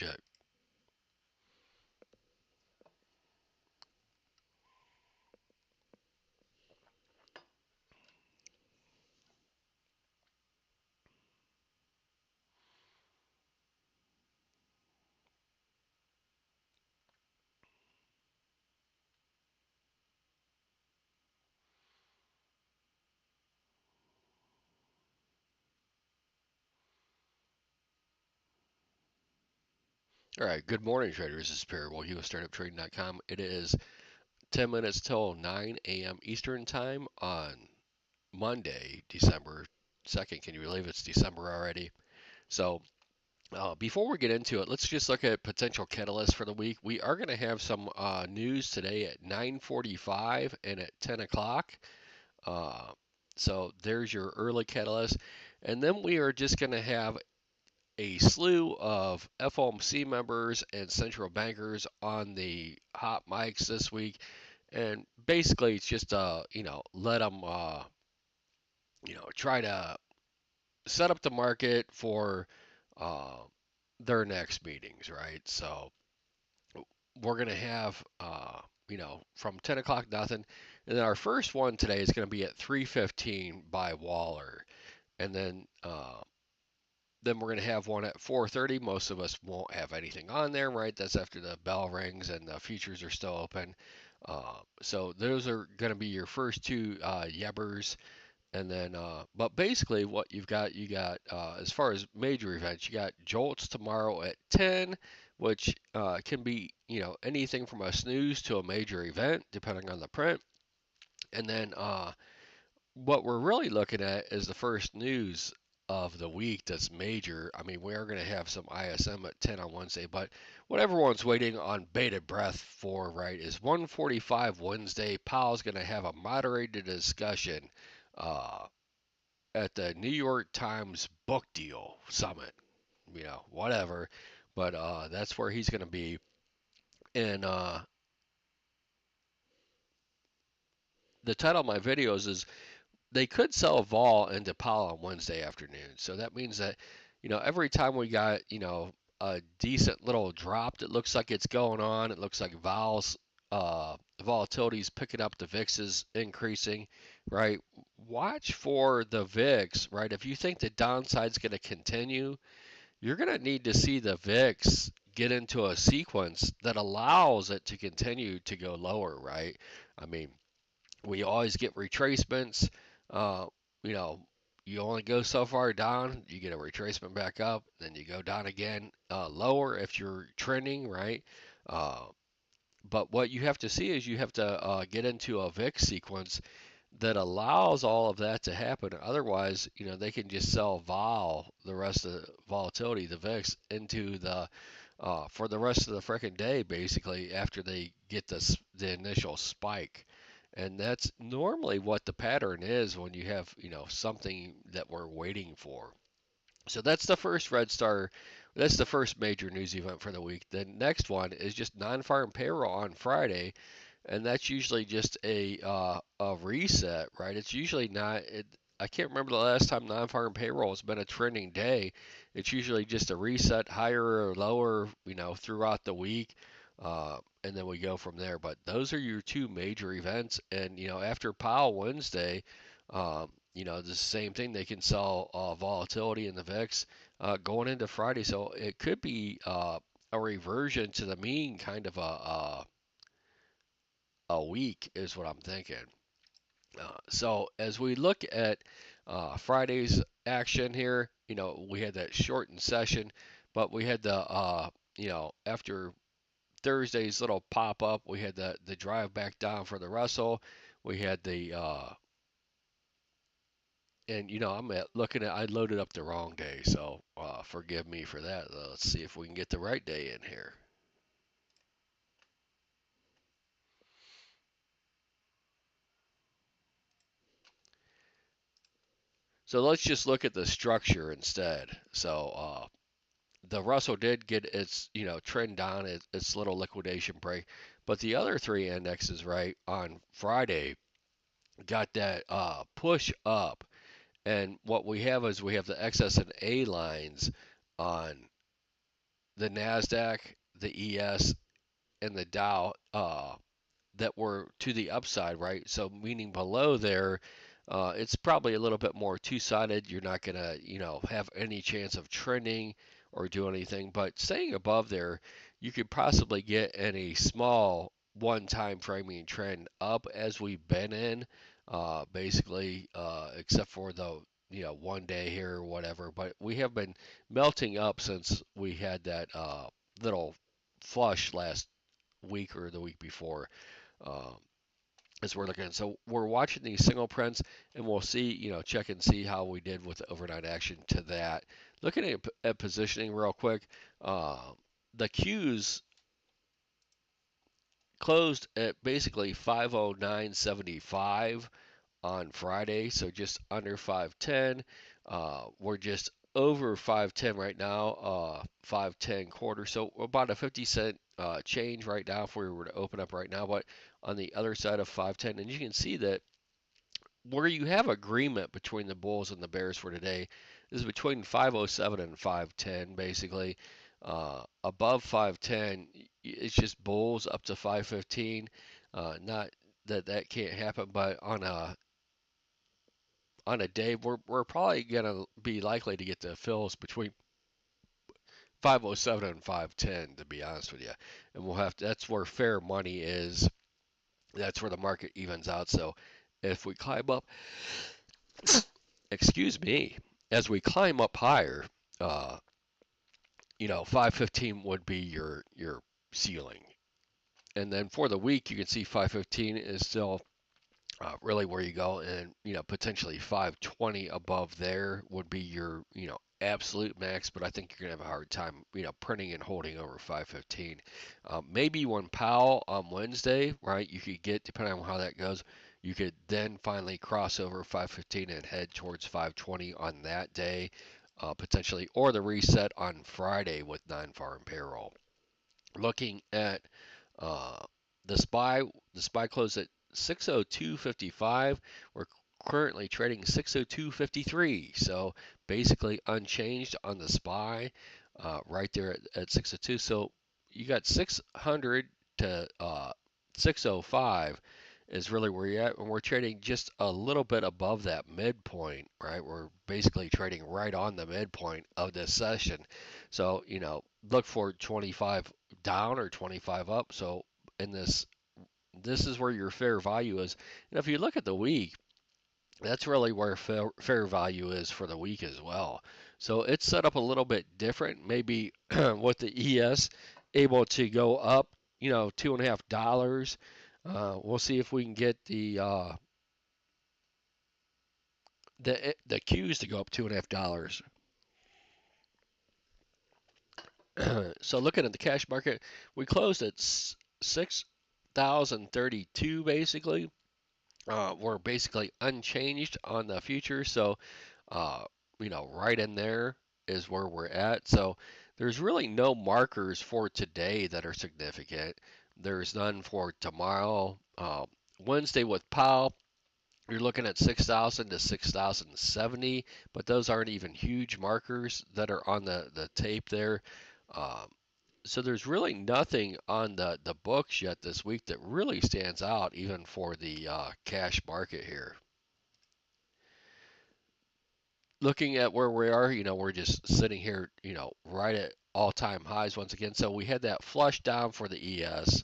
check. All right, good morning, traders. This is Perry, startuptrading.com. It is 10 minutes till 9 a.m. Eastern Time on Monday, December 2nd. Can you believe it's December already? So, before we get into it, let's just look at potential catalysts for the week. We are going to have some news today at 9:45 and at 10 o'clock. Uh, so there's your early catalyst. And then we are just going to have a slew of FOMC members and central bankers on the hot mics this week. And basically, it's just, let them, try to set up the market for uh, their next meetings, right? So we're going to have, from 10 o'clock nothing. And then our first one today is going to be at 3:15 by Waller. And then we're going to have one at 4:30. Most of us won't have anything on there, right? That's after the bell rings and the futures are still open. So those are going to be your first two yebbers. And then, but basically, what you got as far as major events, you got Jolts tomorrow at 10, which can be, anything from a snooze to a major event, depending on the print. And then, what we're really looking at is the first news of the week that's major. I mean, we are going to have some ISM at 10 on Wednesday, but what everyone's waiting on bated breath for, right, is 1:45 Wednesday. Powell's going to have a moderated discussion uh, at the New York Times Book Deal Summit. Whatever. But that's where he's going to be. And the title of my videos is they could sell vol into Powell on Wednesday afternoon. So that means that, every time we got, a decent little drop that looks like it's going on, it looks like volatility is picking up, the VIX is increasing, right? Watch for the VIX, right? If you think the downside's going to continue, you're going to need to see the VIX get into a sequence that allows it to continue to go lower, right? I mean, we always get retracements. Uh, you know, you only go so far down, you get a retracement back up, then you go down again, lower if you're trending, right? Uh, but what you have to see is you have to get into a VIX sequence that allows all of that to happen. Otherwise, they can just sell the rest of the volatility, the VIX, into the for the rest of the freaking day, basically after they get the initial spike. And that's normally what the pattern is when you have, something that we're waiting for. So that's the first red star. That's the first major news event for the week. The next one is just non-farm payroll on Friday, and that's usually just a reset, right? It's usually not. I can't remember the last time non-farm payroll has been a trending day. It's usually just a reset, higher or lower, throughout the week, and then we go from there. But those are your two major events, and after Powell Wednesday, the same thing. They can sell volatility in the VIX going into Friday, so it could be a reversion to the mean, kind of a week is what I'm thinking. So as we look at Friday's action here, we had that shortened session, but we had after Thursday's little pop up, we had the drive back down for the Russell. We had and I loaded up the wrong day, so forgive me for that. Let's see if we can get the right day in here. So let's just look at the structure instead. So the Russell did get its trend down, its little liquidation break, but the other three indexes, right, on Friday got that push up, and what we have is we have the XS and A lines on the Nasdaq, the ES, and the Dow that were to the upside, right? So meaning below there, it's probably a little bit more two-sided. You're not gonna, have any chance of trending or do anything. But staying above there, you could possibly get in a small one-time framing trend up as we've been in, basically, except for the one day here or whatever. But we have been melting up since we had that little flush last week or the week before. Um, as we're looking. So we're watching these single prints, and we'll see, check and see how we did with the overnight action to that. Looking at positioning real quick, the Qs closed at basically 509.75 on Friday, so just under 510. We're just over 510 right now, 510 quarter, so about a 50 cent change right now if we were to open up right now. But on the other side of 510, and you can see that where you have agreement between the Bulls and the Bears for today is between 507 and 510, basically. Above 510, it's just Bulls up to 515. Not that that can't happen, but on a day we're probably gonna be likely to get the fills between 507 and 510, to be honest with you. And we'll have to, that's where fair money is. That's where the market evens out. So if we climb up, excuse me, as we climb up higher, uh, 515 would be your ceiling. And then for the week, you can see 515 is still really where you go, and potentially 520 above there would be your absolute max. But I think you're gonna have a hard time printing and holding over 515. Maybe when Powell on Wednesday, right? You could get, depending on how that goes, you could then finally cross over 515 and head towards 520 on that day, potentially, or the reset on Friday with non-farm payroll. Looking at uh, the SPY, the SPY closed at 602.55. We're currently trading 602.53, so basically unchanged on the SPY, right there at 602. So you got 600 to 605 is really where you're at, and we're trading just a little bit above that midpoint, right? We're basically trading right on the midpoint of this session. So, look for 25 down or 25 up. So in this is where your fair value is. And if you look at the week, that's really where fair value is for the week as well. So it's set up a little bit different. Maybe with the ES able to go up, $2.50. We'll see if we can get the Qs to go up $2.50. So looking at the cash market, we closed at 6,032 basically. We're basically unchanged on the future, so uh, right in there is where we're at. So there's really no markers for today that are significant. There's none for tomorrow. Wednesday with Powell, you're looking at 6,000 to 6,070, but those aren't even huge markers that are on the tape there. Um, so there's really nothing on the books yet this week that really stands out, even for the cash market here. Looking at where we are, we're just sitting here, right at all-time highs once again. So we had that flush down for the ES,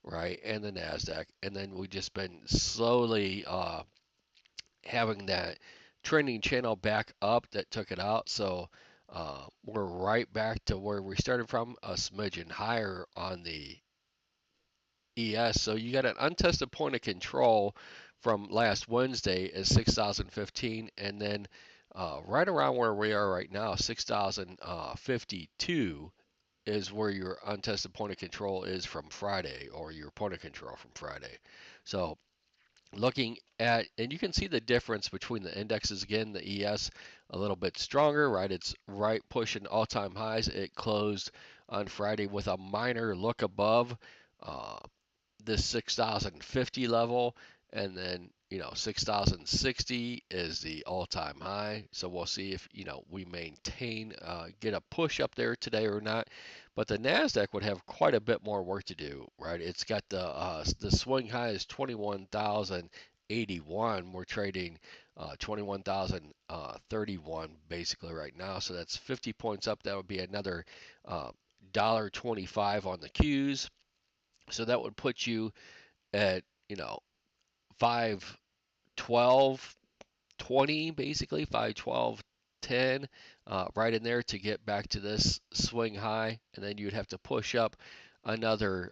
right, and the Nasdaq, and then we just been slowly having that trending channel back up that took it out. So we're right back to where we started from, a smidgen higher on the ES. So you got an untested point of control from last Wednesday at 6,015, and then right around where we are right now, 6,052 is where your untested point of control is from Friday, or your point of control from Friday. So looking at, and you can see the difference between the indexes again. The ES a little bit stronger, right? It's right pushing all-time highs. It closed on Friday with a minor look above uh, this 6,050 level, and then 6,060 is the all-time high. So we'll see if, we maintain, get a push up there today or not. But the Nasdaq would have quite a bit more work to do, right? It's got the swing high is 21,081. We're trading 21,031 basically right now. So that's 50 points up. That would be another $1.25 on the Qs. So that would put you at, 512.20 basically, 512.10 right in there to get back to this swing high, and then you'd have to push up another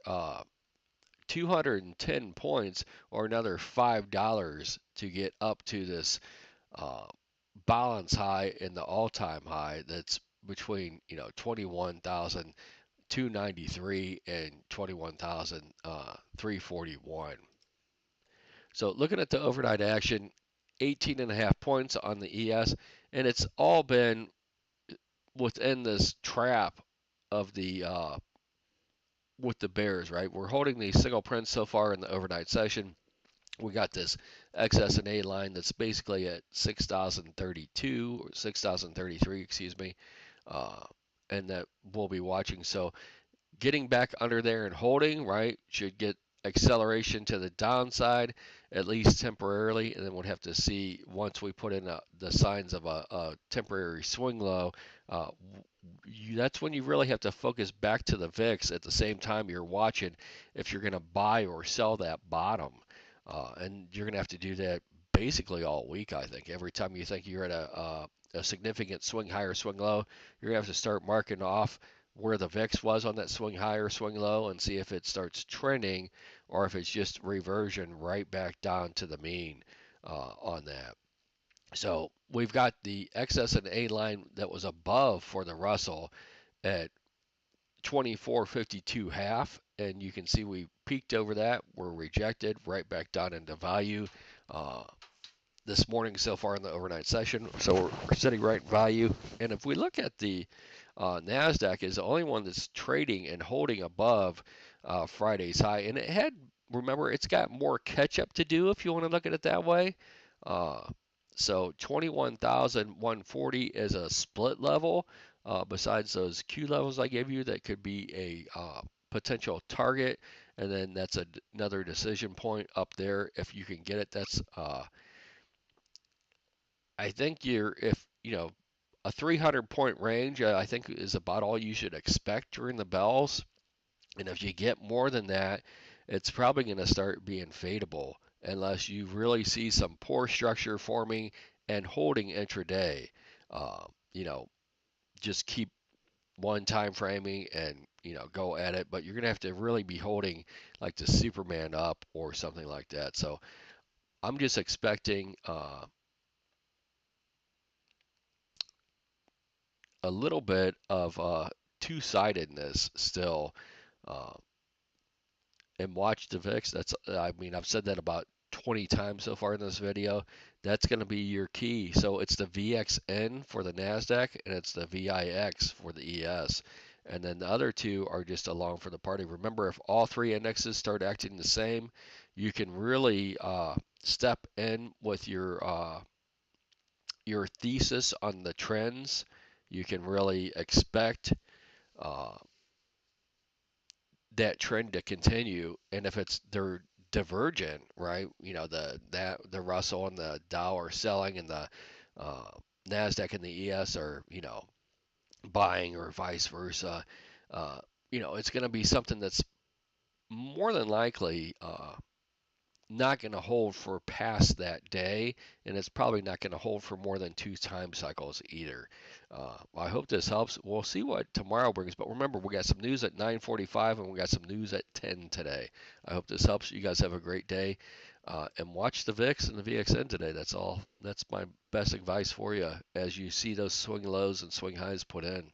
210 points or another $5 to get up to this uh, balance high in the all-time high that's between 21,293 and 21,341. So looking at the overnight action, 18 and a half points on the ES, and it's all been within this trap of the with the bears, right? We're holding the single prints so far in the overnight session. We got this XS&A line that's basically at 6,032 or 6,033, excuse me, uh, and that we'll be watching. So getting back under there and holding, right, should get acceleration to the downside, at least temporarily, and then we'll have to see once we put in the signs of a temporary swing low. Uh, that's when you really have to focus back to the VIX at the same time you're watching if you're going to buy or sell that bottom. And you're going to have to do that basically all week, I think. Every time you think you're at a significant swing high or swing low, you're going to have to start marking off where the VIX was on that swing high or swing low and see if it starts trending or if it's just reversion right back down to the mean on that. So we've got the XS and A line that was above for the Russell at 24.52 half, and you can see we peaked over that. We're rejected right back down into value uh, this morning so far in the overnight session. So we're sitting right in value. And if we look at the Nasdaq, is the only one that's trading and holding above Friday's high, and it had, remember, it's got more catch up to do if you want to look at it that way. Uh, so 21,140 is a split level. Besides those Q levels I gave you, that could be a potential target, and then that's another decision point up there if you can get it. That's I think if a 300 point range, I think is about all you should expect during the bells. And if you get more than that, it's probably going to start being fadeable unless you really see some poor structure forming and holding intraday. Uh, you know, just keep one time framing and go at it, but you're going to have to really be holding like the Superman up or something like that. So I'm just expecting a little bit of two-sidedness still, uh, and watch the VIX. I mean, I've said that about 20 times so far in this video. That's going to be your key. So it's the VXN for the NASDAQ and it's the VIX for the ES. And then the other two are just along for the party. Remember, if all three indexes start acting the same, you can really step in with your thesis on the trends. You can really expect uh, that trend to continue, and if they're divergent, right? The Russell and the Dow are selling, and the uh, Nasdaq and the ES are buying, or vice versa. Uh, it's going to be something that's more than likely not going to hold for past that day, and it's probably not going to hold for more than two time cycles either. I hope this helps. We'll see what tomorrow brings, but remember, we got some news at 9:45 and we got some news at 10 today. I hope this helps. You guys have a great day, and watch the VIX and the VXN today. That's all. That's my best advice for you as you see those swing lows and swing highs put in.